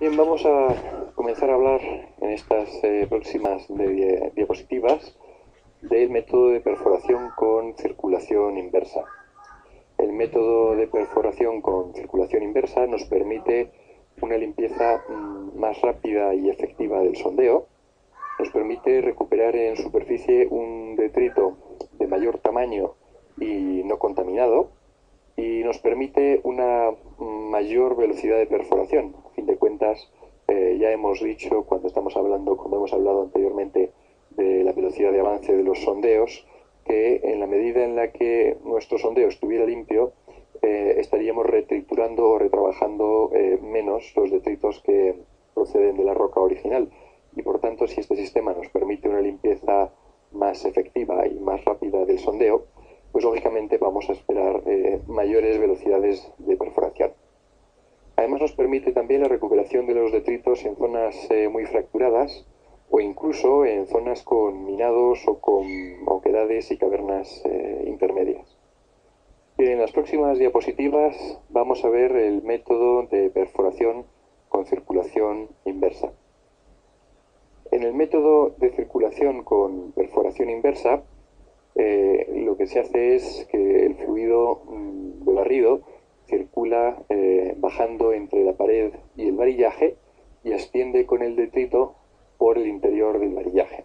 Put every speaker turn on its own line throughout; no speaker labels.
Bien, vamos a comenzar a hablar en estas próximas diapositivas del método de perforación con circulación inversa. El método de perforación con circulación inversa nos permite una limpieza más rápida y efectiva del sondeo, nos permite recuperar en superficie un detrito de mayor tamaño y no contaminado, y nos permite una mayor velocidad de perforación. A fin de cuentas, ya hemos dicho cuando hemos hablado anteriormente de la velocidad de avance de los sondeos, que en la medida en la que nuestro sondeo estuviera limpio, estaríamos retriturando o retrabajando menos los detritos que proceden de la roca original. Y por tanto, si este sistema nos permite una limpieza más efectiva y más rápida del sondeo, pues lógicamente vamos a esperar mayores velocidades de perforación. Además nos permite también la recuperación de los detritos en zonas muy fracturadas o incluso en zonas con minados o con oquedades y cavernas intermedias. Bien, en las próximas diapositivas vamos a ver el método de perforación con circulación inversa. En el método de circulación con perforación inversa, lo que se hace es que el fluido de barrido circula bajando entre la pared y el varillaje y asciende con el detrito por el interior del varillaje.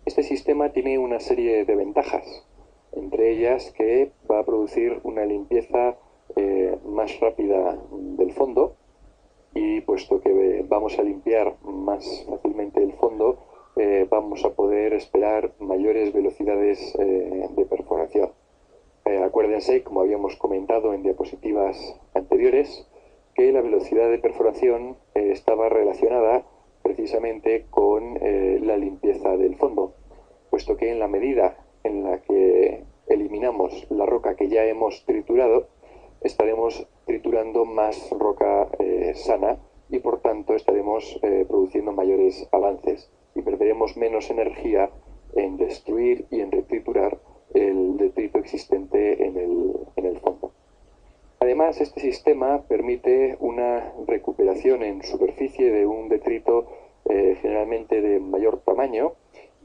Este sistema tiene una serie de ventajas, entre ellas que va a producir una limpieza más rápida del fondo, y puesto que vamos a limpiar más fácilmente el fondo, vamos a poder esperar mayores velocidades de perforación. Acuérdense, como habíamos comentado en diapositivas anteriores, que la velocidad de perforación estaba relacionada precisamente con la limpieza del fondo, puesto que en la medida en la que eliminamos la roca que ya hemos triturado, estaremos triturando más roca sana y por tanto estaremos produciendo mayores avances y perderemos menos energía en destruir y en retriturar el detrito existente en el fondo. Además, este sistema permite una recuperación en superficie de un detrito generalmente de mayor tamaño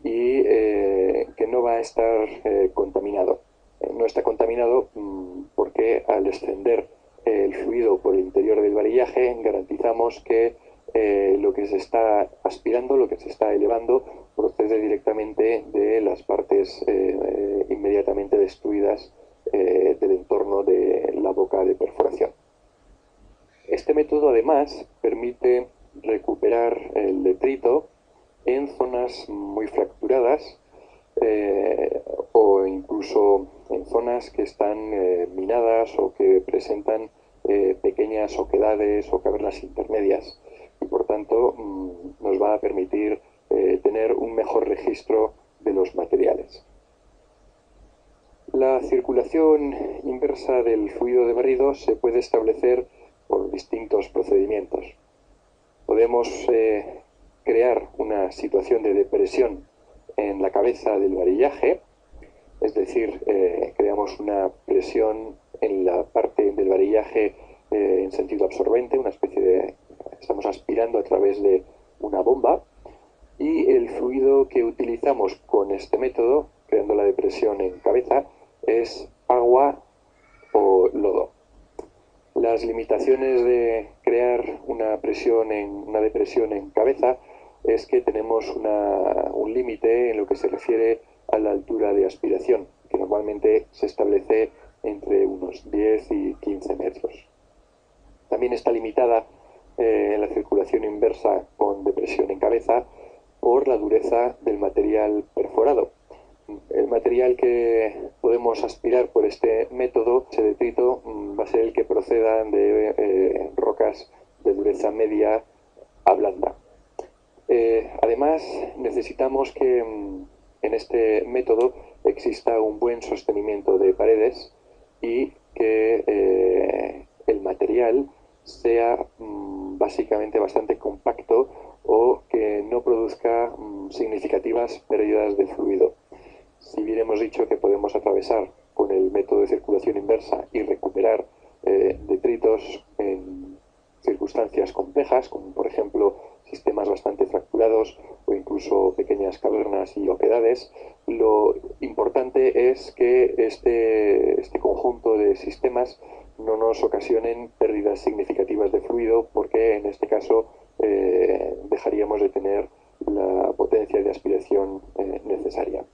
y que no va a estar contaminado. No está contaminado porque al descender el fluido por el interior del varillaje garantizamos que lo que se está aspirando, lo que se está elevando, procede directamente de las partes inmediatamente destruidas del entorno de la boca de perforación. Este método además permite recuperar el detrito en zonas muy fracturadas o incluso en zonas que están minadas o que presentan pequeñas oquedades o cavernas intermedias, y por tanto nos va a permitir tener un mejor registro de los materiales. La circulación inversa del fluido de barrido se puede establecer por distintos procedimientos. Podemos crear una situación de depresión en la cabeza del varillaje, es decir, creamos una presión en la parte del varillaje en sentido absorbente, una especie de... estamos aspirando a través de una bomba, y el fluido que utilizamos con este método, creando la depresión en cabeza, es agua o lodo. Las limitaciones de crear una depresión en cabeza es que tenemos un límite en lo que se refiere a la altura de aspiración, que normalmente se establece entre unos 10 y 15 metros. También está limitada la circulación inversa con depresión en cabeza por la dureza del material perforado. El material que podemos aspirar por este método, ese detrito, va a ser el que proceda de rocas de dureza media a blanda. Además, necesitamos que en este método exista un buen sostenimiento de paredes y que el material sea básicamente bastante compacto o que no produzca significativas pérdidas de fluido. Si bien hemos dicho que podemos atravesar con el método de circulación inversa y recuperar detritos en circunstancias sustancias complejas, como por ejemplo sistemas bastante fracturados o incluso pequeñas cavernas y oquedades, lo importante es que este conjunto de sistemas no nos ocasionen pérdidas significativas de fluido, porque en este caso dejaríamos de tener la potencia de aspiración necesaria.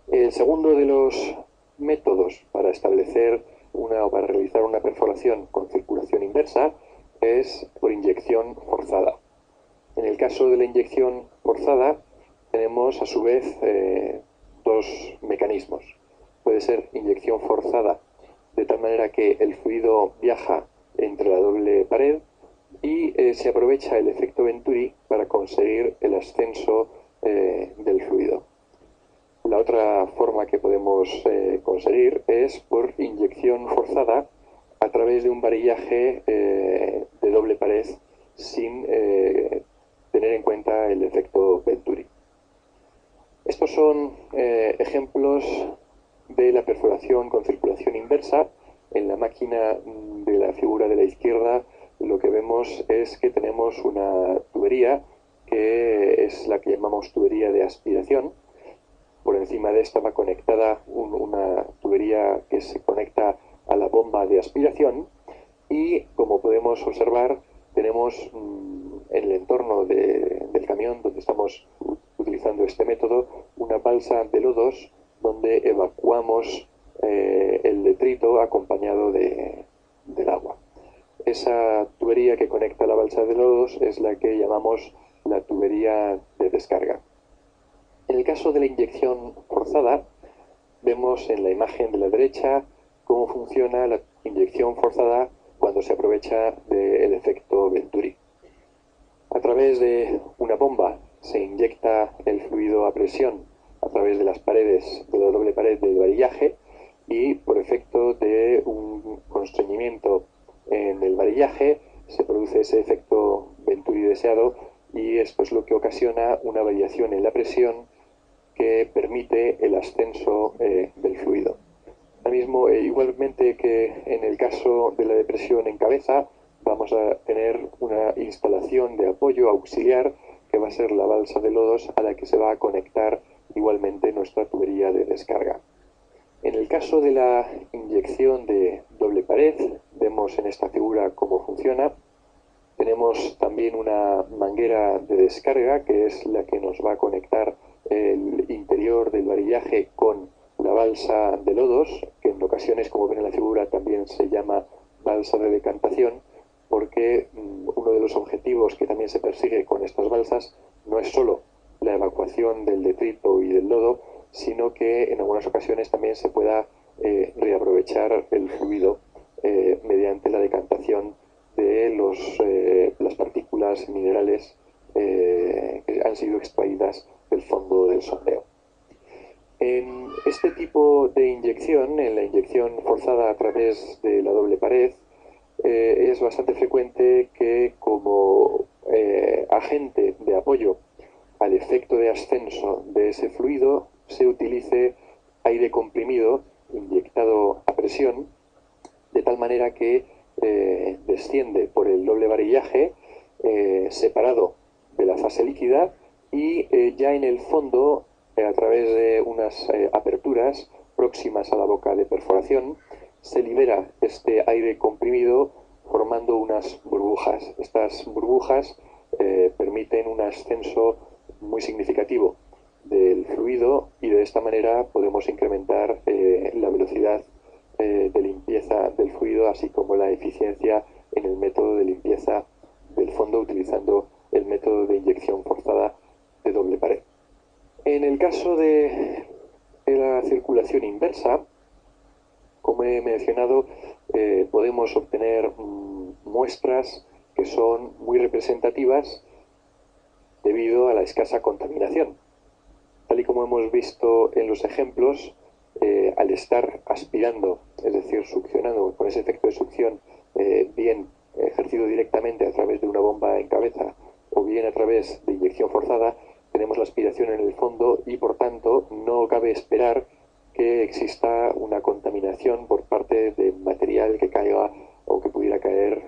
El segundo de los métodos para establecer o para realizar una perforación con circulación inversa es por inyección forzada. En el caso de la inyección forzada tenemos a su vez dos mecanismos. Puede ser inyección forzada de tal manera que el fluido viaja entre la doble pared y se aprovecha el efecto Venturi para conseguir el ascenso del fluido. La otra forma que podemos conseguir es por inyección forzada a través de un varillaje de doble pared sin tener en cuenta el efecto Venturi. Estos son ejemplos de la perforación con circulación inversa. En la máquina de la figura de la izquierda lo que vemos es que tenemos una tubería que es la que llamamos tubería de aspiración. Por encima de esta va conectada una tubería que se conecta a la bomba de aspiración y, como podemos observar, tenemos en el entorno del camión donde estamos utilizando este método una balsa de lodos donde evacuamos el detrito acompañado del agua. Esa tubería que conecta la balsa de lodos es la que llamamos la tubería de descarga. En el caso de la inyección forzada, vemos en la imagen de la derecha cómo funciona la inyección forzada cuando se aprovecha del efecto Venturi. A través de una bomba se inyecta el fluido a presión a través de las paredes, de la doble pared del varillaje, y por efecto de un constreñimiento en el varillaje se produce ese efecto Venturi deseado, y esto es lo que ocasiona una variación en la presión que permite el ascenso del fluido. Igualmente que en el caso de la depresión en cabeza, vamos a tener una instalación de apoyo auxiliar que va a ser la balsa de lodos, a la que se va a conectar igualmente nuestra tubería de descarga. En el caso de la inyección de doble pared, vemos en esta figura cómo funciona. Tenemos también una manguera de descarga, que es la que nos va a conectar el interior del varillaje con la balsa de lodos, que en ocasiones, como ven en la figura, también se llama balsa de decantación, porque uno de los objetivos que también se persigue con estas balsas no es solo la evacuación del detrito y del lodo, sino que en algunas ocasiones también se pueda reaprovechar el fluido mediante la decantación de las partículas minerales que han sido extraídas del fondo del sondeo. En este tipo de inyección, en la inyección forzada a través de la doble pared, es bastante frecuente que como agente de apoyo al efecto de ascenso de ese fluido se utilice aire comprimido inyectado a presión, de tal manera que desciende por el doble varillaje separado de la fase líquida, y ya en el fondo, a través de unas aperturas próximas a la boca de perforación, se libera este aire comprimido formando unas burbujas. Estas burbujas permiten un ascenso muy significativo del fluido, y de esta manera podemos incrementar la velocidad de limpieza del fluido, así como la eficiencia en el método de limpieza del fondo utilizando el método de inyección forzada de doble pared. En el caso de la circulación inversa, como he mencionado, podemos obtener muestras que son muy representativas debido a la escasa contaminación. Tal y como hemos visto en los ejemplos, al estar aspirando, es decir, succionando con ese efecto de succión, bien ejercido directamente a través de una bomba en cabeza o bien a través de inyección forzada, tenemos la aspiración en el fondo y por tanto no cabe esperar que exista una contaminación por parte de material que caiga o que pudiera caer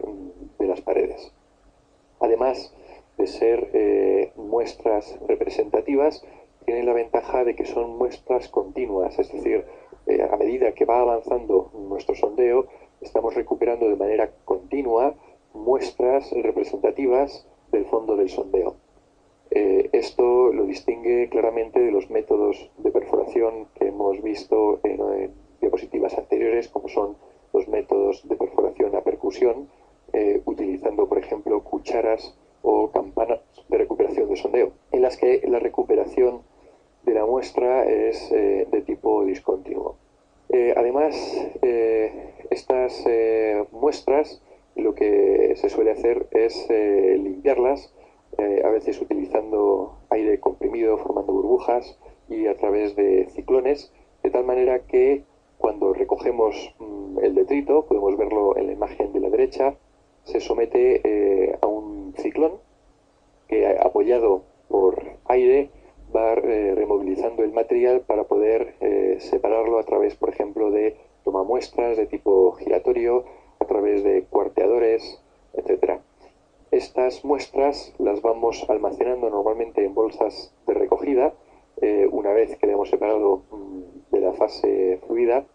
de las paredes. Además de ser muestras representativas, tienen la ventaja de que son muestras continuas, es decir, a medida que va avanzando nuestro sondeo, estamos recuperando de manera continua muestras representativas del fondo del sondeo. Esto lo distingue claramente de los métodos de perforación que hemos visto en diapositivas anteriores, como son los métodos de perforación a percusión, utilizando, por ejemplo, cucharas o campanas de recuperación de sondeo, en las que la recuperación de la muestra es de tipo discontinuo. Además, estas muestras, lo que se suele hacer es limpiarlas, a veces utilizando aire comprimido, formando burbujas, y a través de ciclones, de tal manera que cuando recogemos el detrito, podemos verlo en la imagen de la derecha, se somete a un ciclón que, apoyado por aire, va removilizando el material para poder separarlo a través, por ejemplo, de tomamuestras de tipo giratorio, a través de cuarteadores, etcétera. Estas muestras las vamos almacenando normalmente en bolsas de recogida, una vez que le hemos separado de la fase fluida,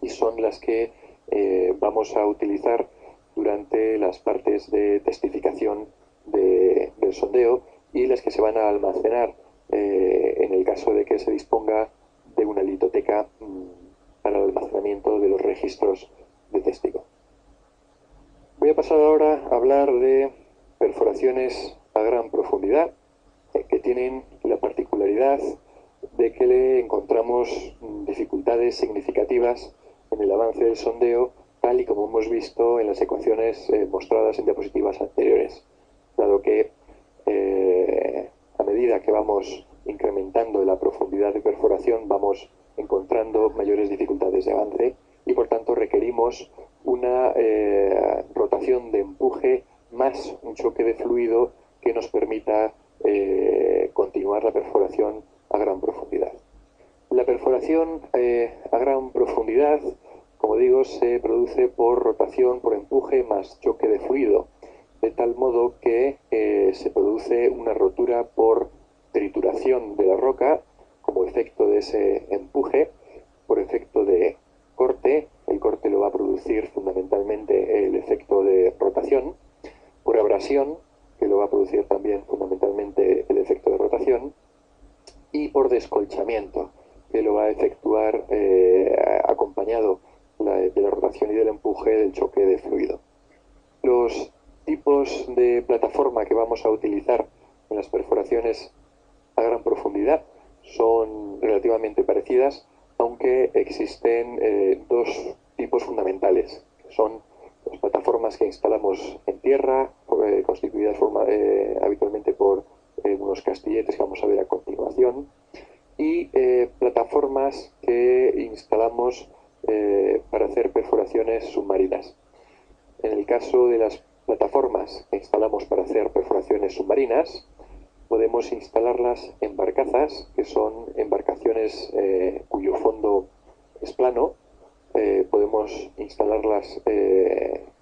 y son las que vamos a utilizar durante las partes de testificación del sondeo, y las que se van a almacenar en el caso de que se disponga de una litoteca para el almacenamiento de los registros de testigo. Voy a pasar ahora a hablar de perforaciones a gran profundidad, que tienen la particularidad de que le encontramos dificultades significativas en el avance del sondeo, tal y como hemos visto en las ecuaciones mostradas en diapositivas anteriores, dado que a medida que vamos incrementando la profundidad de perforación vamos encontrando mayores dificultades de avance, y por tanto requerimos una rotación de empuje más un choque de fluido que nos permita continuar la perforación a gran profundidad. La perforación a gran profundidad, como digo, se produce por rotación, por empuje más choque de fluido, de tal modo que se produce una rotura por trituración de la roca como efecto de ese empuje, por efecto de corte. El corte lo va a producir fundamentalmente el efecto de rotación, por abrasión, que lo va a producir también fundamentalmente el efecto de rotación, y por descolchamiento, que lo va a efectuar acompañado de la rotación y del empuje del choque de fluido. Los tipos de plataforma que vamos a utilizar en las perforaciones a gran profundidad son relativamente parecidas, aunque existen dos tipos fundamentales, que son las plataformas que instalamos en tierra, constituidas habitualmente por unos castilletes que vamos a ver a continuación, y plataformas que instalamos para hacer perforaciones submarinas. En el caso de las plataformas que instalamos para hacer perforaciones submarinas, podemos instalarlas en barcazas, que son embarcaciones cuyo fondo es plano. Podemos instalarlas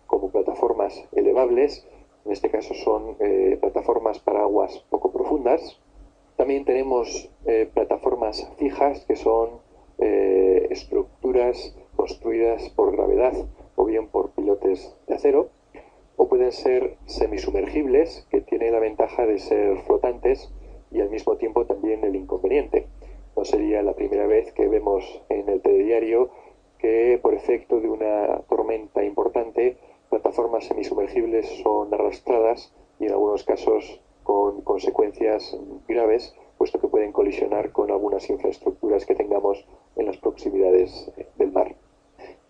como plataformas elevables, en este caso son plataformas para aguas poco profundas. También tenemos plataformas fijas, que son estructuras construidas por gravedad o bien por pilotes de acero, o pueden ser semisumergibles, que tienen la ventaja de ser flotantes y al mismo tiempo también el inconveniente. No sería la primera vez que vemos en el telediario que por efecto de una tormenta importante plataformas semisumergibles son arrastradas, y en algunos casos con consecuencias graves, puesto que pueden colisionar con algunas infraestructuras que tengamos en las proximidades del mar.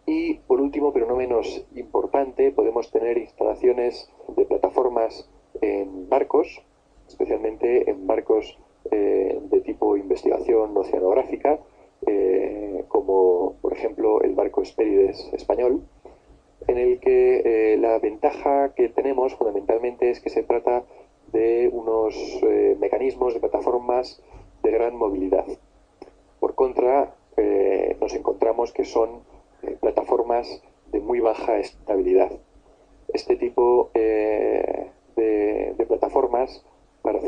Y por último, pero no menos importante, podemos tener instalaciones de plataformas en barcos, especialmente en barcos de tipo investigación oceanográfica, como por ejemplo el barco Hespérides español, en el que la ventaja que tenemos fundamentalmente es que se trata de unos mecanismos de plataformas de gran movilidad. Por contra, nos encontramos que son plataformas de muy baja estabilidad. Este tipo de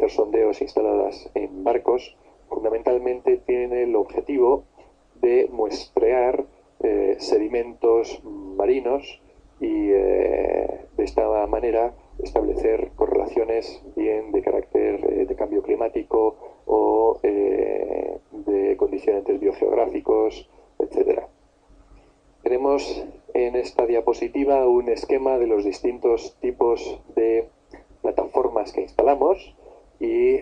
hacer sondeos instaladas en barcos, fundamentalmente tienen el objetivo de muestrear sedimentos marinos y de esta manera establecer correlaciones bien de carácter de cambio climático o de condicionantes biogeográficos, etcétera. Tenemos en esta diapositiva un esquema de los distintos tipos de plataformas que instalamos y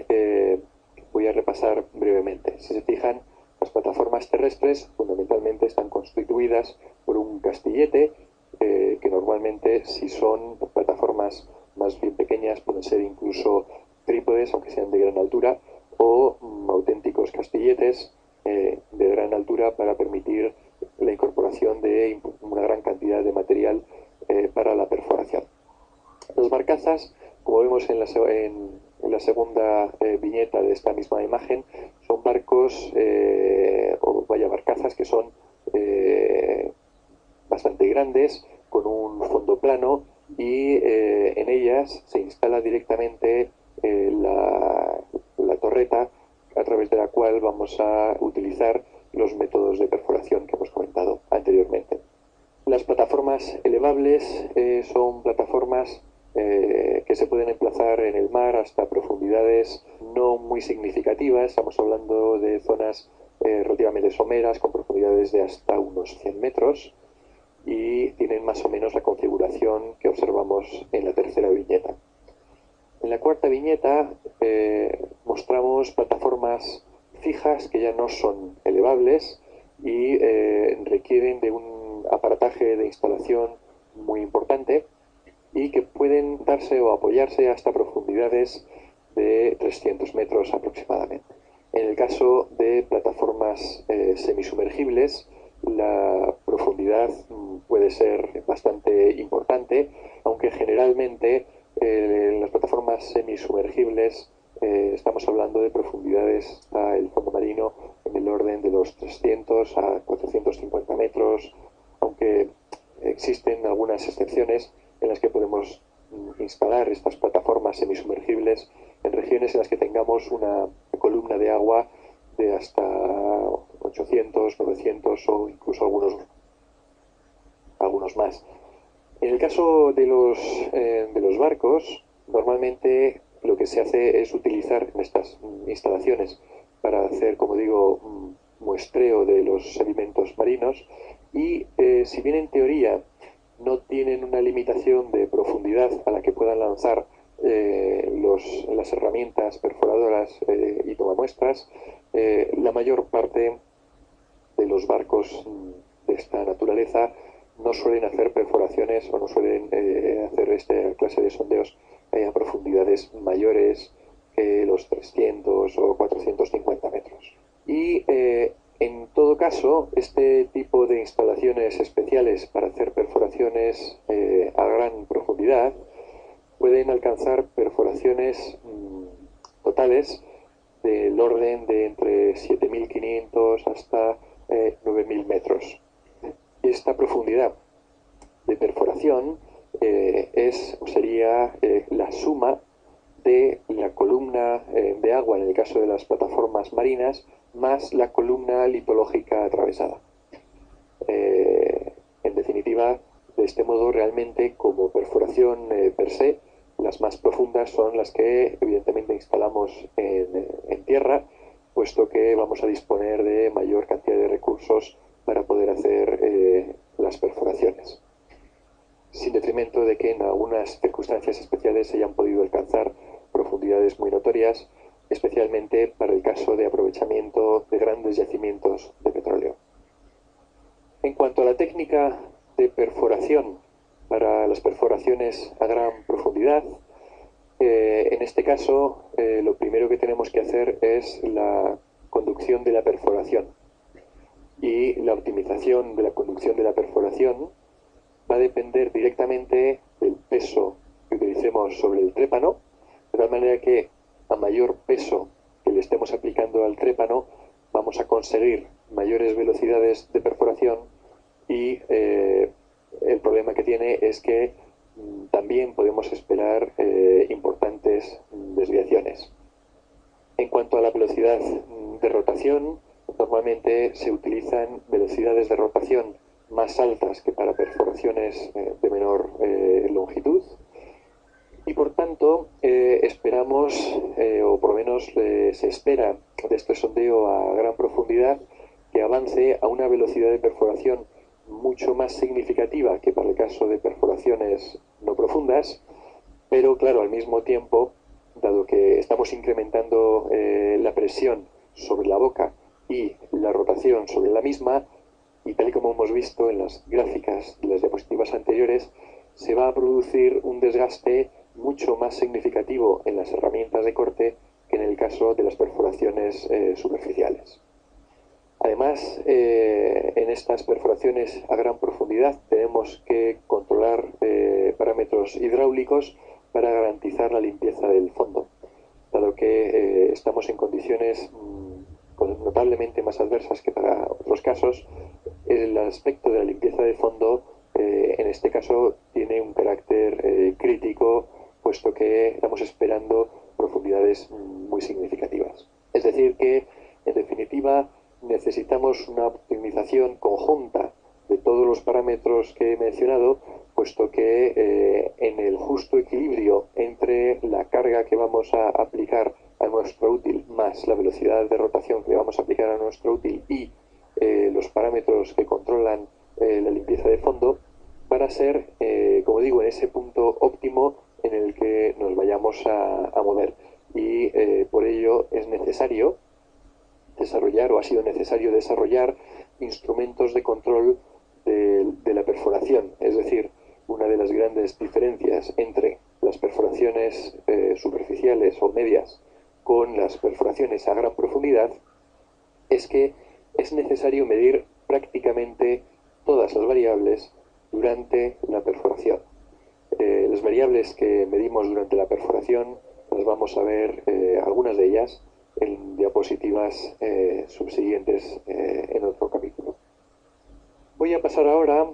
voy a repasar brevemente. Si se fijan, las plataformas terrestres fundamentalmente están constituidas por un castillete que normalmente, si son plataformas más bien pequeñas, pueden ser incluso trípodes, aunque sean de gran altura, o auténticos castilletes de gran altura para permitir la incorporación de una gran cantidad de material para la perforación. Las barcazas, como vemos en la segunda viñeta de esta misma imagen, son barcos barcazas que son bastante grandes, con un fondo plano, y en ellas se instala directamente la torreta a través de la cual vamos a utilizar los métodos de perforación que hemos comentado anteriormente. Las plataformas elevables son plataformas que se pueden emplazar en el mar hasta profundidades no muy significativas. Estamos hablando de zonas relativamente someras, con profundidades de hasta unos 100 metros, y tienen más o menos la configuración que observamos en la tercera viñeta. En la cuarta viñeta mostramos plataformas fijas que ya no son elevables y requieren de un aparataje de instalación muy importante y que pueden darse o apoyarse hasta profundidades de 300 metros aproximadamente. En el caso de plataformas semisumergibles, la profundidad puede ser bastante importante, aunque generalmente en las plataformas semisumergibles estamos hablando de profundidades a el fondo marino en el orden de los 300 a 450 metros, aunque existen algunas excepciones en las que podemos instalar estas plataformas semisumergibles en regiones en las que tengamos una columna de agua de hasta 800, 900 o incluso algunos más. En el caso de los barcos, normalmente lo que se hace es utilizar en estas instalaciones para hacer, como digo, muestreo de los sedimentos marinos y si bien en teoría no tienen una limitación de profundidad a la que puedan lanzar las herramientas perforadoras y tomamuestras, la mayor parte de los barcos de esta naturaleza no suelen hacer perforaciones o no suelen hacer esta clase de sondeos a profundidades mayores que los 300 o 450 metros. Y en todo caso, este tipo de instalaciones especiales para hacer perforaciones a gran profundidad pueden alcanzar perforaciones totales del orden de entre 7.500 hasta 9.000 metros. Esta profundidad de perforación sería la suma de la columna de agua, en el caso de las plataformas marinas, más la columna litológica atravesada. En definitiva, de este modo, realmente, como perforación per se, las más profundas son las que evidentemente instalamos en tierra, puesto que vamos a disponer de mayor cantidad de recursos para poder hacer las perforaciones, sin detrimento de que en algunas circunstancias especiales se hayan podido alcanzar profundidades muy notorias, especialmente para el caso de aprovechamiento de grandes yacimientos de petróleo. En cuanto a la técnica de perforación para las perforaciones a gran profundidad, en este caso lo primero que tenemos que hacer es la conducción de la perforación, y la optimización de la conducción de la perforación va a depender directamente del peso que utilicemos sobre el trépano, de tal manera que a mayor peso que le estemos aplicando al trépano vamos a conseguir mayores velocidades de perforación y el problema que tiene es que también podemos esperar importantes desviaciones. En cuanto a la velocidad de rotación, normalmente se utilizan velocidades de rotación más altas que para perforaciones de menor longitud, y por tanto esperamos, o por lo menos se espera de este sondeo a gran profundidad, que avance a una velocidad de perforación mucho más significativa que para el caso de perforaciones no profundas, pero claro, al mismo tiempo, dado que estamos incrementando la presión sobre la boca y la rotación sobre la misma, y tal y como hemos visto en las gráficas de las diapositivas anteriores, se va a producir un desgaste mucho más significativo en las herramientas de corte que en el caso de las perforaciones superficiales. Además, en estas perforaciones a gran profundidad tenemos que controlar parámetros hidráulicos para garantizar la limpieza del fondo, dado que estamos en condiciones notablemente más adversas que para otros casos. El aspecto de la limpieza de fondo en este caso tiene un carácter crítico, puesto que estamos esperando profundidades muy significativas. Es decir que, en definitiva, necesitamos una optimización conjunta de todos los parámetros que he mencionado, puesto que en el justo equilibrio entre la carga que vamos a aplicar a nuestro útil más la velocidad de rotación que le vamos a aplicar a nuestro útil y los parámetros que controlan la limpieza de fondo, para ser, como digo, en ese punto óptimo en el que nos vayamos a mover. Y por ello es necesario desarrollar, o ha sido necesario desarrollar, instrumentos de control de la perforación. Es decir, una de las grandes diferencias entre las perforaciones superficiales o medias con las perforaciones a gran profundidad es que es necesario medir prácticamente todas las variables durante la perforación. Las variables que medimos durante la perforación las vamos a ver, algunas de ellas, en diapositivas subsiguientes en otro capítulo. Voy a pasar ahora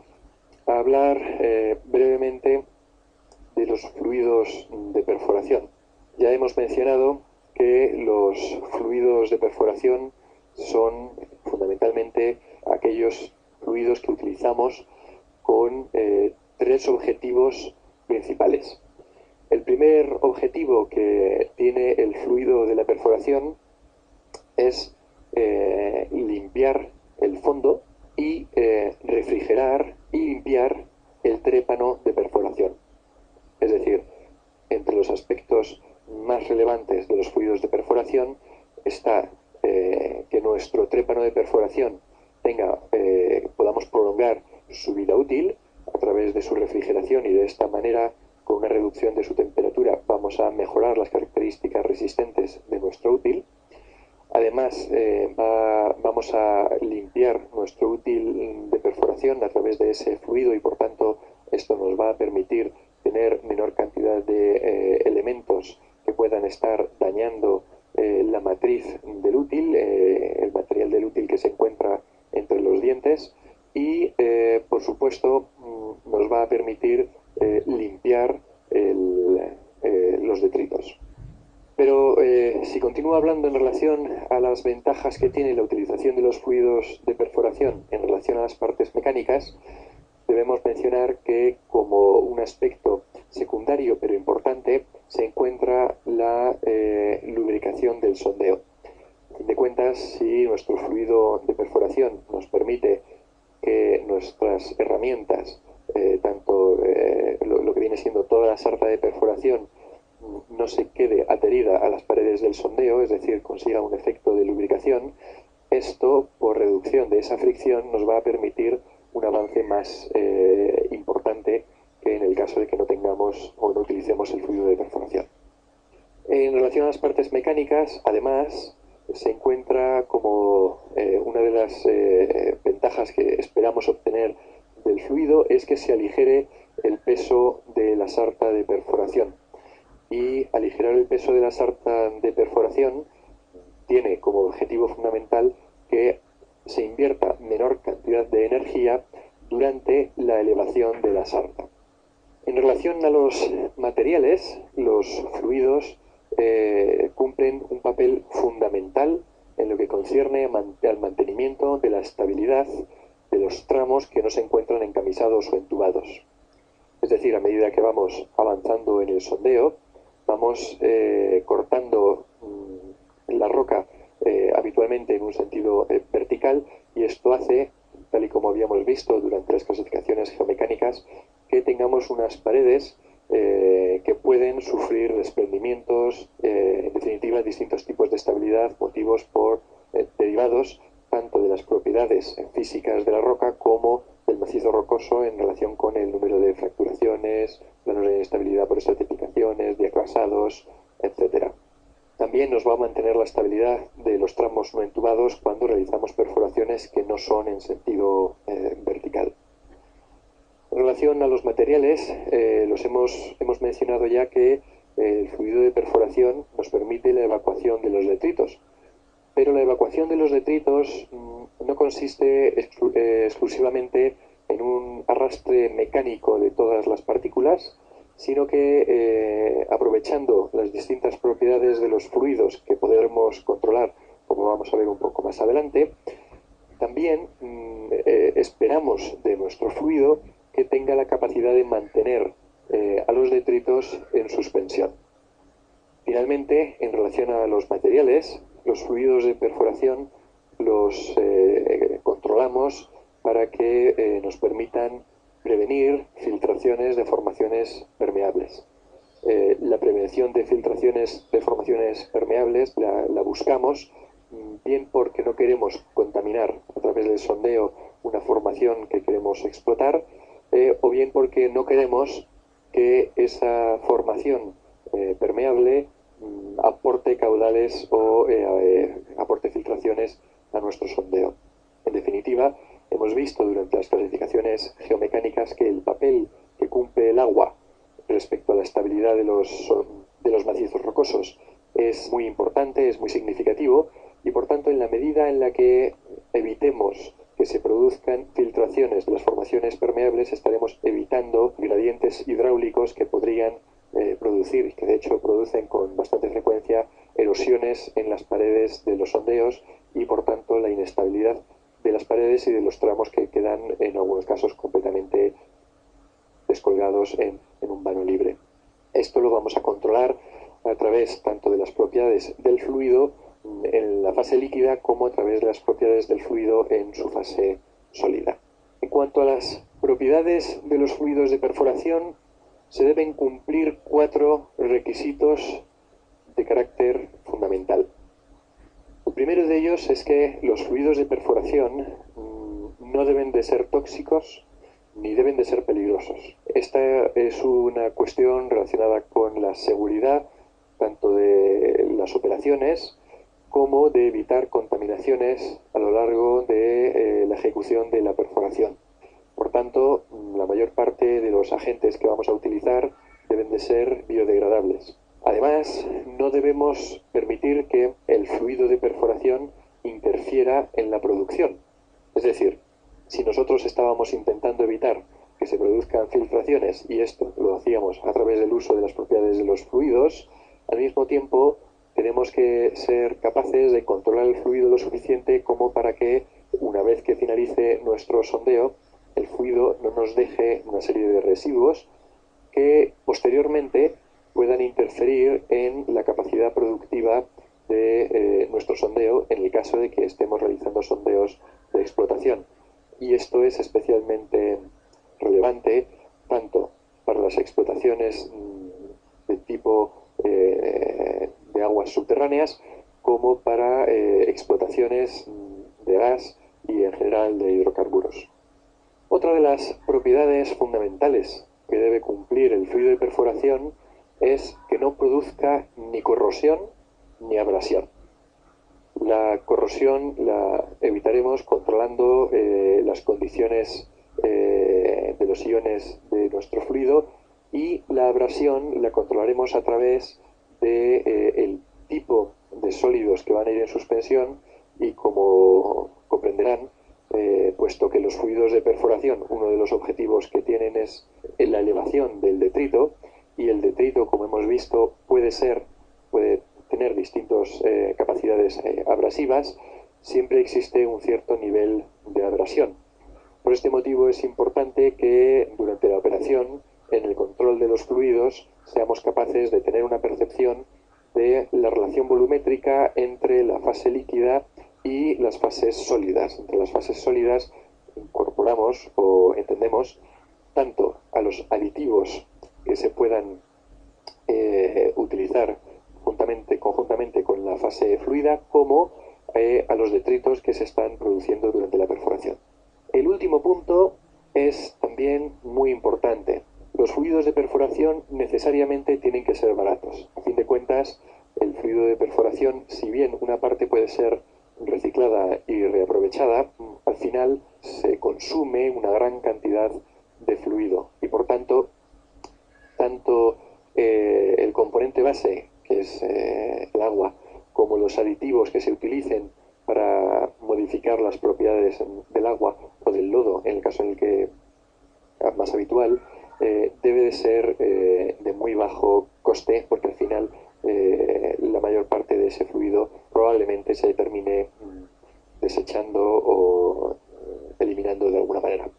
a hablar brevemente de los fluidos de perforación. Ya hemos mencionado que los fluidos de perforación son fundamentalmente aquellos fluidos que utilizamos con tres objetivos principales. El primer objetivo que tiene el fluido de la perforación es limpiar el fondo y refrigerar y limpiar el trépano de perforación. Es decir, entre los aspectos más relevantes de los fluidos de perforación está que nuestro trépano de perforación podamos prolongar su vida útil a través de su refrigeración, y de esta manera, con una reducción de su temperatura, vamos a mejorar las características resistentes de nuestro útil. Además, vamos a limpiar nuestro útil de perforación a través de ese fluido, y por tanto esto nos va a permitir tener menor cantidad de elementos que puedan estar dañando la matriz del útil, el material del útil que se encuentra entre los dientes, y por supuesto nos va a permitir limpiar los detritos. Pero si continúo hablando en relación a las ventajas que tiene la utilización de los fluidos de perforación en relación a las partes mecánicas, debemos mencionar que, como un aspecto secundario pero importante, se encuentra la lubricación del sondeo. A fin de cuentas, si nuestro fluido de perforación nos permite que nuestras herramientas, tanto lo que viene siendo toda la sarta de perforación, no se quede adherida a las paredes del sondeo, es decir, consiga un efecto de lubricación, esto, por reducción de esa fricción, nos va a permitir un avance más importante que en el caso de que no tengamos o no utilicemos el fluido de perforación. En relación a las partes mecánicas, además, se encuentra como una de las ventajas que esperamos obtener del fluido es que se aligere el peso de la sarta de perforación. Y aligerar el peso de la sarta de perforación tiene como objetivo fundamental que se invierta menor cantidad de energía durante la elevación de la sarta. En relación a los materiales, los fluidos cumplen un papel papel fundamental en lo que concierne al mantenimiento de la estabilidad de los tramos que no se encuentran encamisados o entubados. Es decir, a medida que vamos avanzando en el sondeo, vamos cortando la roca habitualmente en un sentido vertical, y esto hace, tal y como habíamos visto durante las clasificaciones geomecánicas, que tengamos unas paredes que pueden sufrir desprendimientos, en definitiva, distintos tipos de estabilidad derivados tanto de las propiedades físicas de la roca como del macizo rocoso en relación con el número de fracturaciones, planos de inestabilidad por estratificaciones, diaclasados, etc. También nos va a mantener la estabilidad de los tramos no entubados cuando realizamos perforaciones que no son en sentido vertical. En relación a los materiales, hemos mencionado ya que el fluido de perforación nos permite la evacuación de los detritos, pero la evacuación de los detritos no consiste exclusivamente en un arrastre mecánico de todas las partículas, sino que aprovechando las distintas propiedades de los fluidos que podremos controlar, como vamos a ver un poco más adelante, también esperamos de nuestro fluido que tenga la capacidad de mantener a los detritos en suspensión. Finalmente, en relación a los materiales, los fluidos de perforación los controlamos para que nos permitan prevenir filtraciones de formaciones permeables. La prevención de filtraciones de formaciones permeables la buscamos bien porque no queremos contaminar a través del sondeo una formación que queremos explotar, o bien porque no queremos que esa formación permeable aporte caudales o aporte filtraciones a nuestro sondeo. En definitiva, hemos visto durante las clasificaciones geomecánicas que el papel que cumple el agua respecto a la estabilidad de los macizos rocosos es muy importante, es muy significativo, y por tanto, en la medida en la que evitemos que se produzcan filtraciones de las formaciones permeables, estaremos evitando gradientes hidráulicos que podrían producir, que de hecho producen con bastante frecuencia, erosiones en las paredes de los sondeos y por tanto la inestabilidad de las paredes y de los tramos que quedan en algunos casos completamente descolgados en un vano libre. Esto lo vamos a controlar a través tanto de las propiedades del fluido en la fase líquida como a través de las propiedades del fluido en su fase sólida. En cuanto a las propiedades de los fluidos de perforación, se deben cumplir 4 requisitos de carácter fundamental. El primero de ellos es que los fluidos de perforación no deben de ser tóxicos ni deben de ser peligrosos. Esta es una cuestión relacionada con la seguridad tanto de las operaciones como de evitar contaminaciones a lo largo de la ejecución de la perforación. Por tanto, la mayor parte de los agentes que vamos a utilizar deben de ser biodegradables. Además, no debemos permitir que el fluido de perforación interfiera en la producción. Es decir, si nosotros estábamos intentando evitar que se produzcan filtraciones, y esto lo hacíamos a través del uso de las propiedades de los fluidos, al mismo tiempo tenemos que ser capaces de controlar el fluido lo suficiente como para que, una vez que finalice nuestro sondeo, el fluido no nos deje una serie de residuos que posteriormente puedan interferir en la capacidad productiva de nuestro sondeo en el caso de que estemos realizando sondeos de explotación. Y esto es especialmente relevante tanto para las explotaciones de tipo de aguas subterráneas como para explotaciones de gas y en general de hidrocarburos. Otra de las propiedades fundamentales que debe cumplir el fluido de perforación es que no produzca ni corrosión ni abrasión. La corrosión la evitaremos controlando las condiciones de los iones de nuestro fluido, y la abrasión la controlaremos a través del tipo de sólidos que van a ir en suspensión, y como comprenderán, puesto que los fluidos de perforación, uno de los objetivos que tienen es la elevación del detrito, y el detrito, como hemos visto, puede tener distintos propiedades abrasivas, siempre existe un cierto nivel de abrasión. Por este motivo es importante que durante la operación, en el control de los fluidos, seamos capaces de tener una percepción de la relación volumétrica entre la fase líquida y las fases sólidas. Entre las fases sólidas incorporamos o entendemos tanto a los aditivos que se puedan utilizar conjuntamente con la fase fluida, como a los detritos que se están produciendo durante la perforación. El último punto es también muy importante. Los fluidos de perforación necesariamente tienen que ser baratos. A fin de cuentas, el fluido de perforación, si bien una parte puede ser reciclada y reaprovechada, al final se consume una gran cantidad de fluido y por tanto el componente base, que es el agua, como los aditivos que se utilicen para modificar las propiedades del agua o del lodo, en el caso en el que más habitual, debe de ser de muy bajo coste, porque al final la mayor parte de ese fluido probablemente se termine desechando o eliminando de alguna manera.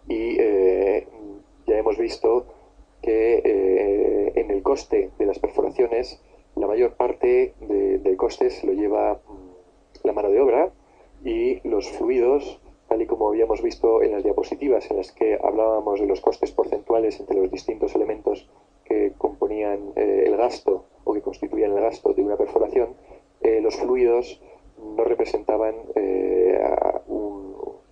Y ya hemos visto que en el coste de las perforaciones la mayor parte del coste se lo lleva la mano de obra, y los fluidos, tal y como habíamos visto en las diapositivas en las que hablábamos de los costes porcentuales entre los distintos elementos que componían el gasto o que constituían el gasto de una perforación, los fluidos no representaban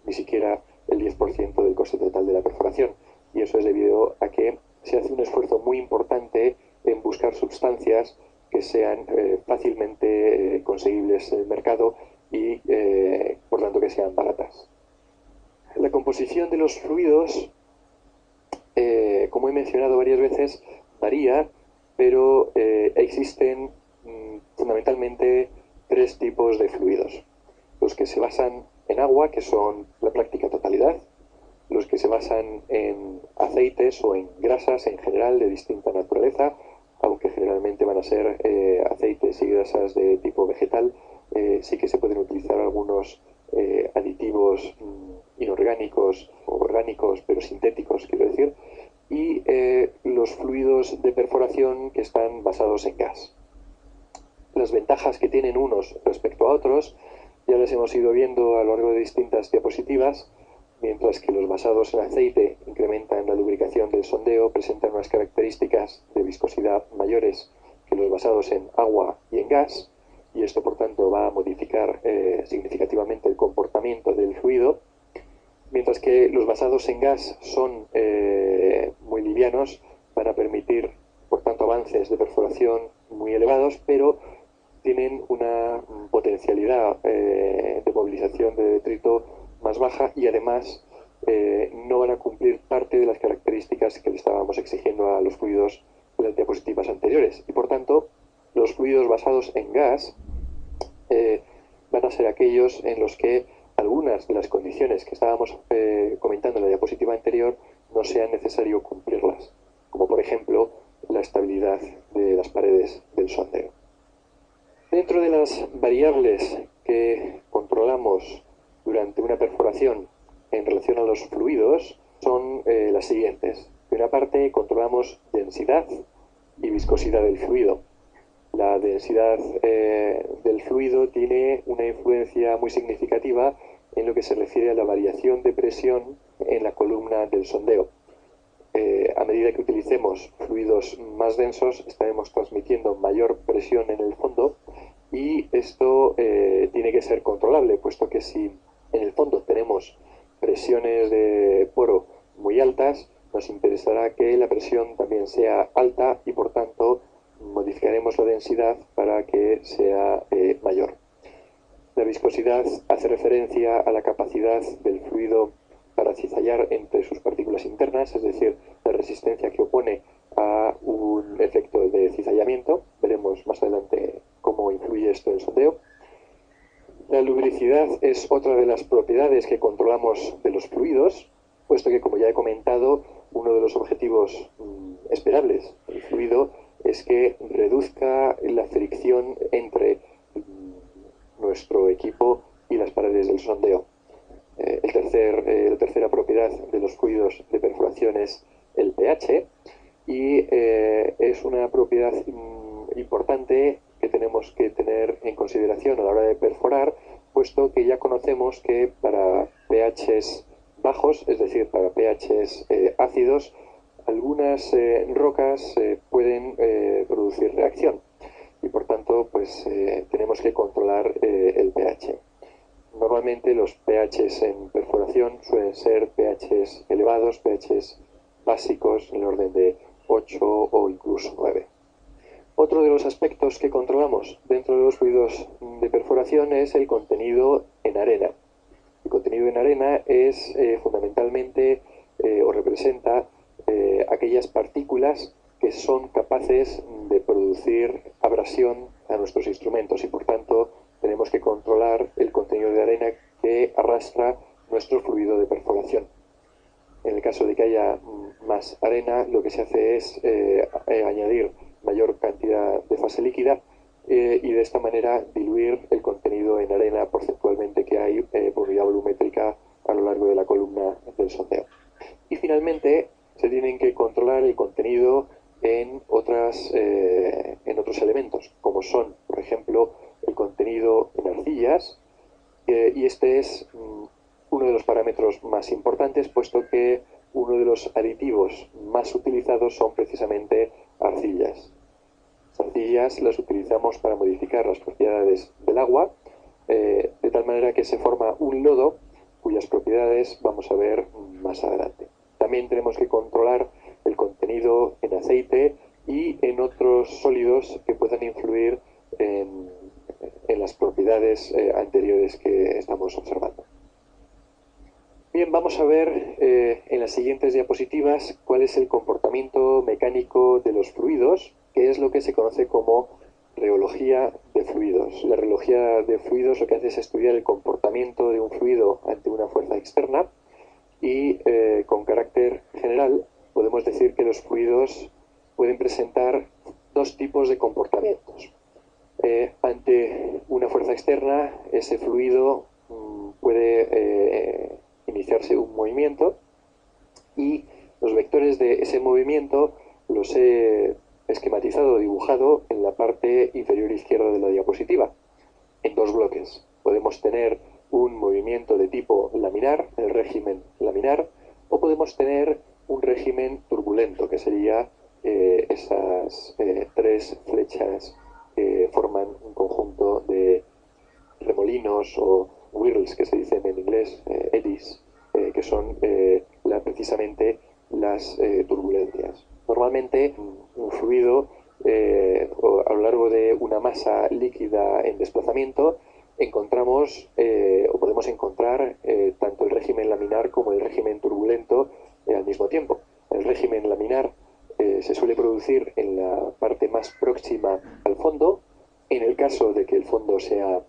ni siquiera el 10% del coste total de la perforación, y eso es debido a que se hace un esfuerzo muy importante en buscar sustancias que sean fácilmente conseguibles en el mercado y por tanto que sean baratas. La composición de los fluidos, como he mencionado varias veces, varía, pero existen fundamentalmente tres tipos de fluidos: los que se basan en agua, que son la práctica totalidad; los que se basan en aceites o en grasas en general de distinta naturaleza, aunque generalmente van a ser aceites y grasas de tipo vegetal. Sí que se pueden utilizar algunos aditivos inorgánicos o orgánicos, pero sintéticos, quiero decir, y los fluidos de perforación que están basados en gas. Las ventajas que tienen unos respecto a otros ya las hemos ido viendo a lo largo de distintas diapositivas. Mientras que los basados en aceite incrementan la lubricación del sondeo, presentan unas características de viscosidad mayores que los basados en agua y en gas, y esto por tanto va a modificar significativamente el comportamiento del fluido, mientras que los basados en gas son muy livianos, van a permitir por tanto avances de perforación muy elevados, pero tienen una potencialidad de movilización de detrito más baja, y además no van a cumplir parte de las características que le estábamos exigiendo a los fluidos de las diapositivas anteriores, y por tanto los fluidos basados en gas van a ser aquellos en los que algunas de las condiciones que estábamos comentando en la diapositiva anterior no sea necesario cumplirlas, como por ejemplo la estabilidad de las paredes del sondeo. Dentro de las variables que controlamos durante una perforación en relación a los fluidos son las siguientes. Por una parte, controlamos densidad y viscosidad del fluido. La densidad del fluido tiene una influencia muy significativa en lo que se refiere a la variación de presión en la columna del sondeo. A medida que utilicemos fluidos más densos, estaremos transmitiendo mayor presión en el fondo, y esto tiene que ser controlable, puesto que si en el fondo tenemos presiones de poro muy altas, nos interesará que la presión también sea alta, y por tanto modificaremos la densidad para que sea mayor. La viscosidad hace referencia a la capacidad del fluido para cizallar entre sus partículas internas, es decir, la resistencia que opone a un efecto de cizallamiento. Veremos más adelante cómo influye esto en el sondeo. La lubricidad es otra de las propiedades que controlamos de los fluidos, puesto que, como ya he comentado, uno de los objetivos esperables del fluido es que reduzca la fricción entre nuestro equipo y las paredes del sondeo. La tercera propiedad de los fluidos de perforación es el pH, y es una propiedad importante que tenemos que tener en consideración a la hora de perforar, puesto que ya conocemos que para pHs bajos, es decir, para pHs ácidos, algunas rocas pueden producir reacción, y por tanto pues tenemos que controlar el pH. Normalmente los pHs en perforación suelen ser pHs elevados, pHs básicos en el orden de 8 o incluso 9. Otro de los aspectos que controlamos dentro de los fluidos de perforación es el contenido en arena. El contenido en arena es fundamentalmente o representa aquellas partículas que son capaces de producir abrasión a nuestros instrumentos, y por tanto tenemos que controlar el contenido de arena que arrastra nuestro fluido de perforación. En el caso de que haya más arena, lo que se hace es añadir mayor cantidad de fase líquida y de esta manera diluir el contenido en arena porcentualmente que hay por unidad volumétrica a lo largo de la columna del sondeo. Y finalmente se tienen que controlar el contenido en otros elementos, como son, por ejemplo, el contenido en arcillas, y este es uno de los parámetros más importantes, puesto que uno de los aditivos más utilizados son precisamente arcillas. Las arcillas las utilizamos para modificar las propiedades del agua, de tal manera que se forma un lodo cuyas propiedades vamos a ver más adelante. También tenemos que controlar el contenido en aceite y en otros sólidos que puedan influir en las propiedades anteriores que estamos observando. Bien, vamos a ver en las siguientes diapositivas cuál es el comportamiento mecánico de los fluidos, que es lo que se conoce como reología de fluidos. La reología de fluidos lo que hace es estudiar el comportamiento de un fluido ante una fuerza externa, y con carácter general podemos decir que los fluidos pueden presentar dos tipos de comportamientos. Ante una fuerza externa, ese fluido puede iniciarse un movimiento, y los vectores de ese movimiento los he esquematizado, dibujado en la parte inferior izquierda de la diapositiva, en dos bloques. Podemos tener un movimiento de tipo laminar, el régimen laminar, o podemos tener un régimen turbulento, que sería esas tres flechas que forman un conjunto de remolinos o whirls, que se dicen en inglés, eddies, que son precisamente las turbulencias. Normalmente un fluido a lo largo de una masa líquida en desplazamiento encontramos o podemos encontrar tanto el régimen laminar como el régimen turbulento al mismo tiempo. El régimen laminar se suele producir en la parte más próxima al fondo, en el caso de que el fondo sea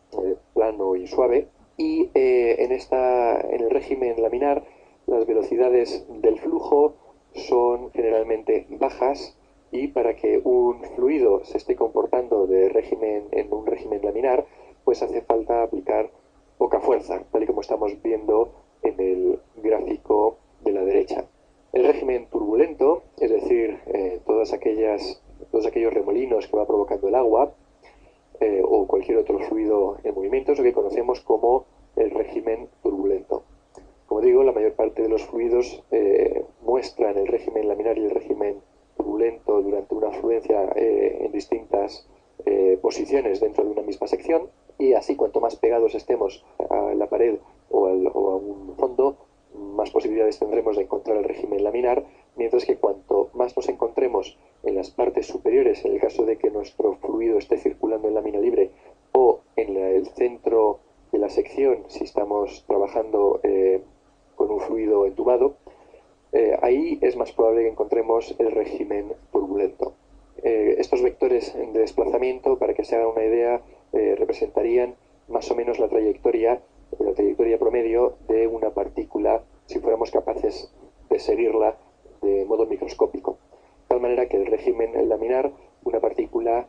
plano y suave, y en el régimen laminar las velocidades del flujo son generalmente bajas, y para que un fluido se esté comportando en un régimen laminar, pues hace falta aplicar poca fuerza, tal y como estamos viendo en el gráfico de la derecha. El régimen turbulento, es decir, todos aquellos remolinos que va provocando el agua o cualquier otro fluido en movimiento, es lo que conocemos como el régimen turbulento. Como digo, la mayor parte de los fluidos muestran el régimen laminar y el régimen turbulento durante una fluencia en distintas posiciones dentro de una misma sección, y así cuanto más pegados estemos a la pared o a un fondo, más posibilidades tendremos de encontrar el régimen laminar, mientras que cuanto más nos encontremos en las partes superiores, en el caso de que nuestro fluido esté circulando en lámina libre, o en el centro de la sección si estamos trabajando con un fluido entubado, ahí es más probable que encontremos el régimen turbulento. Estos vectores de desplazamiento, para que se hagan una idea, representarían más o menos la trayectoria promedio de una partícula si fuéramos capaces de seguirla de modo microscópico. De tal manera que el régimen laminar, una partícula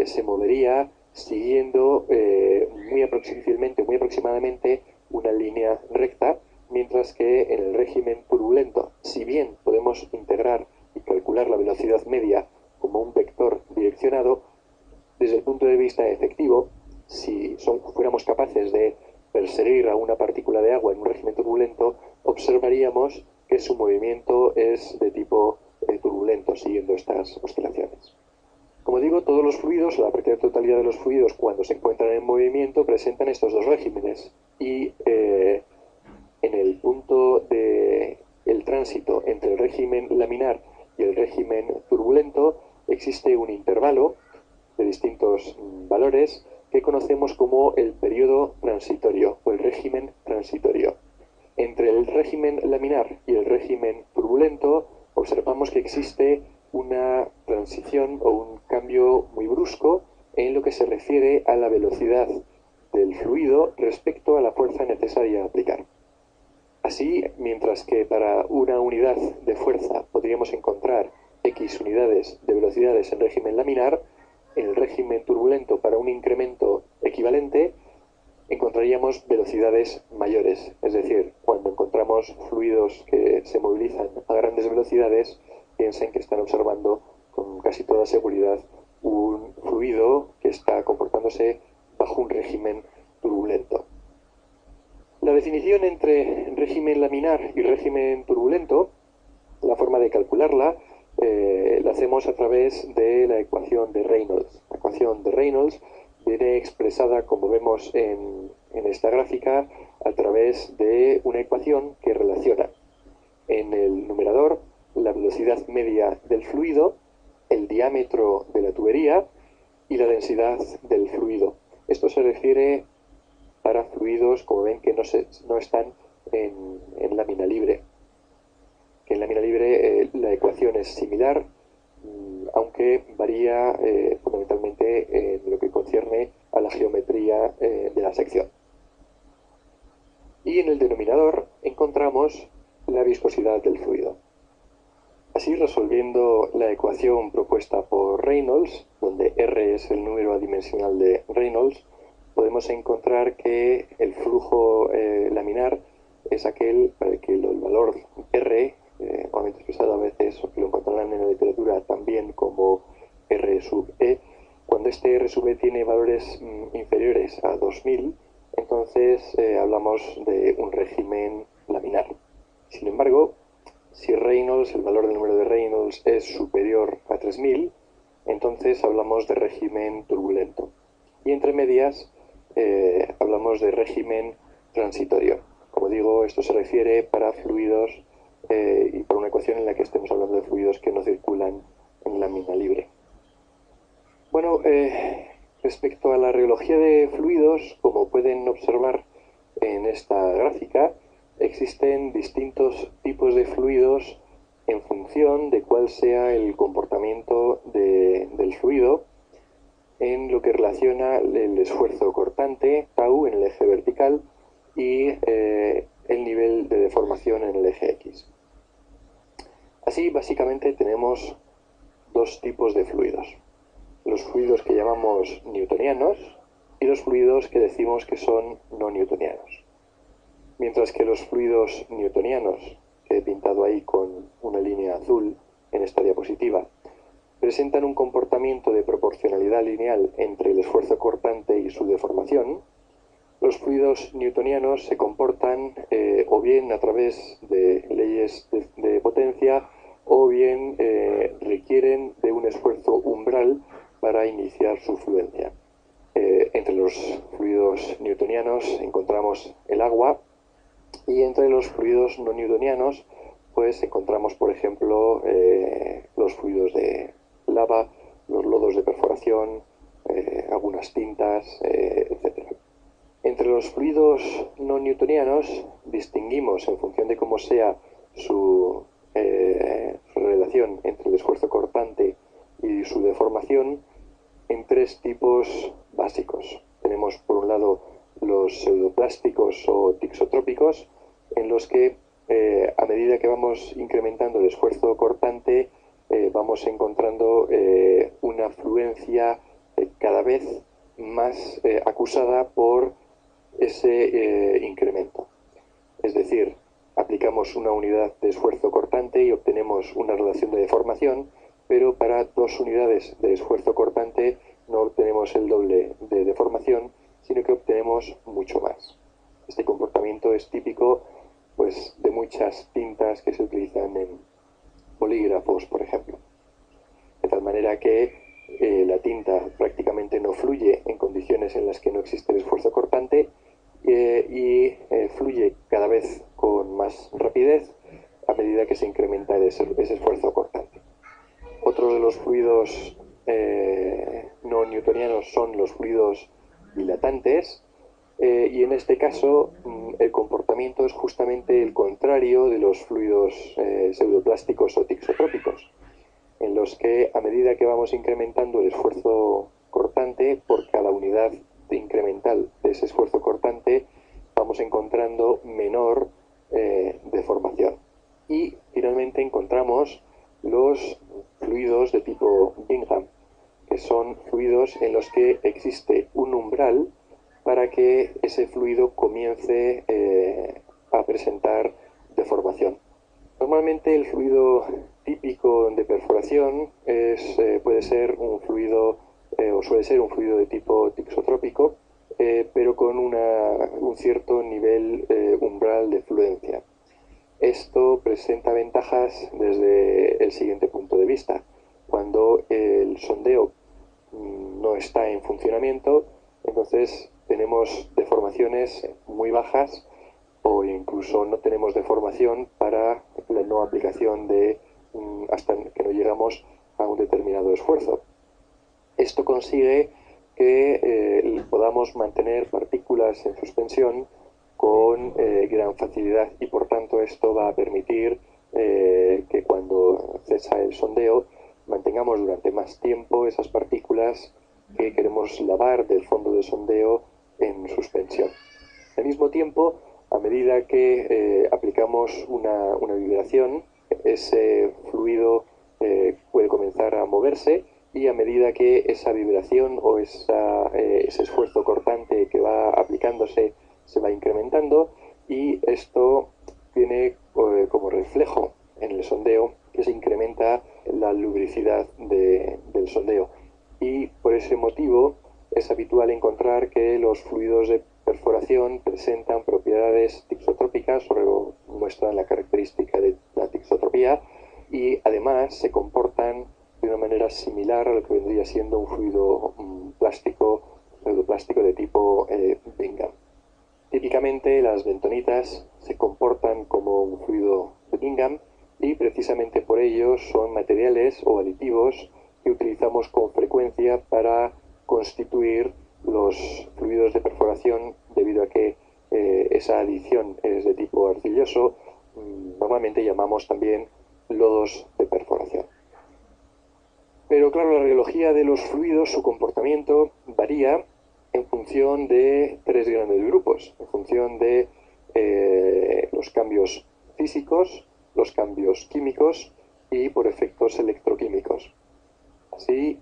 se movería siguiendo muy aproximadamente una línea recta, mientras que en el régimen turbulento, si bien podemos integrar y calcular la velocidad media como un vector direccionado, desde el punto de vista efectivo, si fuéramos capaces de perseguir a una partícula de agua en un régimen turbulento, observaríamos que su movimiento es de tipo turbulento, siguiendo estas oscilaciones. Como digo, todos los fluidos, la práctica totalidad de los fluidos, cuando se encuentran en movimiento, presentan estos dos regímenes. Y en el punto del tránsito entre el régimen laminar y el régimen turbulento, existe un intervalo de distintos valores que conocemos como el periodo transitorio o el régimen transitorio. Entre el régimen laminar y el régimen turbulento observamos que existe una transición o un cambio muy brusco en lo que se refiere a la velocidad del fluido respecto a la fuerza necesaria a aplicar. Así, mientras que para una unidad de fuerza podríamos encontrar X unidades de velocidades en régimen laminar, en el régimen turbulento, para un incremento equivalente, encontraríamos velocidades mayores. Es decir, cuando encontramos fluidos que se movilizan a grandes velocidades, piensen que están observando con casi toda seguridad un fluido que está comportándose bajo un régimen turbulento. La definición entre régimen laminar y régimen turbulento, la forma de calcularla, la hacemos a través de la ecuación de Reynolds. La ecuación de Reynolds viene expresada, como vemos en esta gráfica, a través de una ecuación que relaciona en el numerador la velocidad media del fluido, el diámetro de la tubería y la densidad del fluido. Esto se refiere para fluidos, como ven, que no están en lámina libre. Que en lámina libre la ecuación es similar, aunque varía fundamentalmente en lo que concierne a la geometría de la sección. Y en el denominador encontramos la viscosidad del fluido. Así, resolviendo la ecuación propuesta por Reynolds, donde R es el número adimensional de Reynolds, podemos encontrar que el flujo laminar es aquel para el que el valor R, normalmente expresado a veces, o que lo encontrarán en la literatura también como R sub E, cuando este R sub E tiene valores inferiores a 2000, entonces hablamos de un régimen laminar. Sin embargo, si Reynolds, el valor del número de Reynolds es superior a 3000, entonces hablamos de régimen turbulento. Y entre medias hablamos de régimen transitorio. Como digo, esto se refiere para fluidos y para una ecuación en la que estemos hablando de fluidos que no circulan en lámina libre. Bueno, respecto a la reología de fluidos, como pueden observar en esta gráfica, existen distintos tipos de fluidos en función de cuál sea el comportamiento del fluido en lo que relaciona el esfuerzo cortante, tau, en el eje vertical, y el nivel de deformación en el eje X. Así, básicamente, tenemos dos tipos de fluidos. Los fluidos que llamamos newtonianos y los fluidos que decimos que son no newtonianos. Mientras que los fluidos newtonianos, que he pintado ahí con una línea azul en esta diapositiva, presentan un comportamiento de proporcionalidad lineal entre el esfuerzo cortante y su deformación, los fluidos newtonianos se comportan o bien a través de leyes de potencia o bien requieren de un esfuerzo umbral para iniciar su fluencia. Entre los fluidos newtonianos encontramos el agua y entre los fluidos no newtonianos pues encontramos, por ejemplo, los fluidos de lava, los lodos de perforación, algunas tintas, etc. Entre los fluidos no newtonianos distinguimos, en función de cómo sea su relación entre el esfuerzo cortante y su deformación, en tres tipos básicos. Tenemos, por un lado, los pseudoplásticos o tixotrópicos, en los que a medida que vamos incrementando el esfuerzo cortante, vamos encontrando una afluencia cada vez más acusada por ese incremento. Es decir, aplicamos una unidad de esfuerzo cortante y obtenemos una relación de deformación, pero para 2 unidades de esfuerzo cortante no obtenemos el doble de deformación, sino que obtenemos mucho más. Este comportamiento es típico, pues, de muchas tintas que se utilizan en bolígrafos, por ejemplo. De tal manera que la tinta prácticamente no fluye en condiciones en las que no existe el esfuerzo cortante y fluye cada vez con más rapidez a medida que se incrementa ese esfuerzo cortante. Otro de los fluidos no newtonianos son los fluidos dilatantes, y en este caso el comportamiento es justamente el contrario de los fluidos pseudoplásticos o tixotrópicos, en los que a medida que vamos incrementando el esfuerzo cortante, por cada unidad incremental de ese esfuerzo cortante, vamos encontrando menor deformación. Y finalmente encontramos los fluidos de tipo Bingham, que son fluidos en los que existe un umbral para que ese fluido comience a presentar deformación. Normalmente el fluido típico de perforación puede ser un fluido, o suele ser un fluido de tipo tixotrópico, pero con un cierto nivel umbral de fluencia. Esto presenta ventajas desde el siguiente punto de vista. Cuando el sondeo no está en funcionamiento, entonces tenemos deformaciones muy bajas o incluso no tenemos deformación para la no aplicación hasta que no llegamos a un determinado esfuerzo. Esto consigue que podamos mantener partículas en suspensión con gran facilidad y por tanto esto va a permitir que cuando cesa el sondeo mantengamos durante más tiempo esas partículas que queremos lavar del fondo del sondeo en suspensión. Al mismo tiempo, a medida que aplicamos una vibración, ese fluido puede comenzar a moverse y a medida que esa vibración o ese esfuerzo cortante que va aplicándose se va incrementando, y esto tiene como reflejo en el sondeo que se incrementa la lubricidad del sondeo. Y por ese motivo es habitual encontrar que los fluidos de perforación presentan propiedades tixotrópicas o muestran la característica de la tixotropía, y además se comportan de una manera similar a lo que vendría siendo un fluido pseudoplástico de tipo Bingham. Típicamente las bentonitas se comportan como un fluido de Bingham y precisamente por ello son materiales o aditivos que utilizamos con frecuencia para constituir los fluidos de perforación, debido a que esa adición es de tipo arcilloso. Normalmente llamamos también lodos de perforación. Pero claro, la rheología de los fluidos, su comportamiento varía en función de 3 grandes grupos, en función de los cambios físicos, los cambios químicos y por efectos electroquímicos. Así,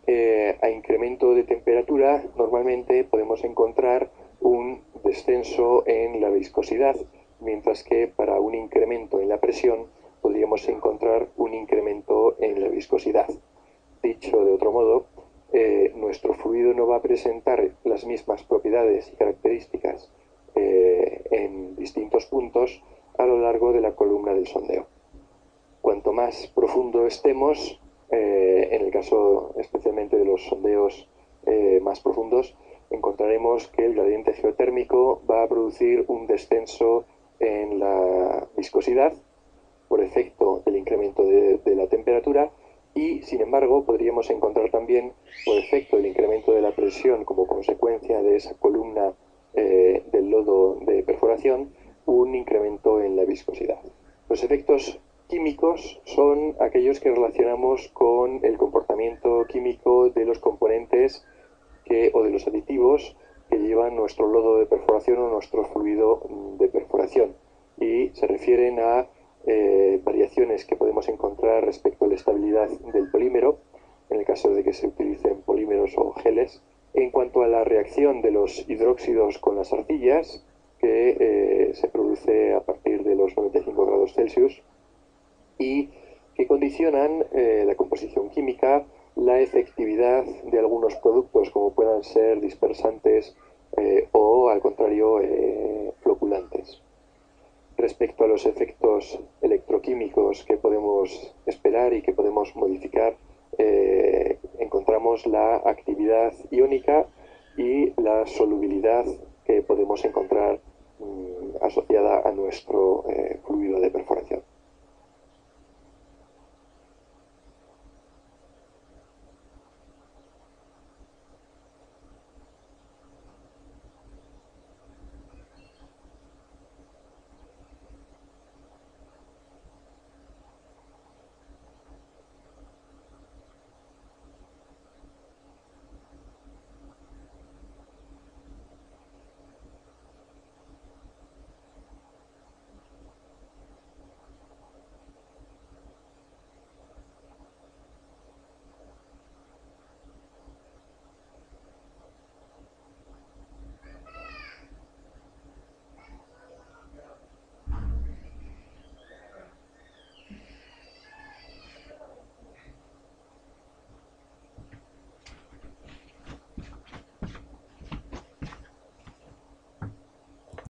a incremento de temperatura normalmente podemos encontrar un descenso en la viscosidad, mientras que para un incremento en la presión podríamos encontrar un incremento en la viscosidad. Dicho de otro modo, nuestro fluido no va a presentar las mismas propiedades y características en distintos puntos a lo largo de la columna del sondeo. Cuanto más profundo estemos, en el caso especialmente de los sondeos más profundos, encontraremos que el gradiente geotérmico va a producir un descenso en la viscosidad por efecto del incremento de la temperatura, y sin embargo podríamos encontrar también, por efecto del incremento de la presión como consecuencia de esa columna del lodo de perforación, un incremento en la viscosidad. Los efectos químicos son aquellos que relacionamos con el comportamiento químico de los componentes o de los aditivos que llevan nuestro lodo de perforación o nuestro fluido de perforación, y se refieren a variaciones que podemos encontrar respecto a la estabilidad del polímero, en el caso de que se utilicen polímeros o geles. En cuanto a la reacción de los hidróxidos con las arcillas, que se produce a partir de los 95 grados Celsius y que condicionan la composición química, la efectividad de algunos productos, como puedan ser dispersantes o, al contrario, floculantes. Respecto a los efectos electroquímicos que podemos esperar y que podemos modificar, encontramos la actividad iónica y la solubilidad que podemos encontrar asociada a nuestro fluido de perforación.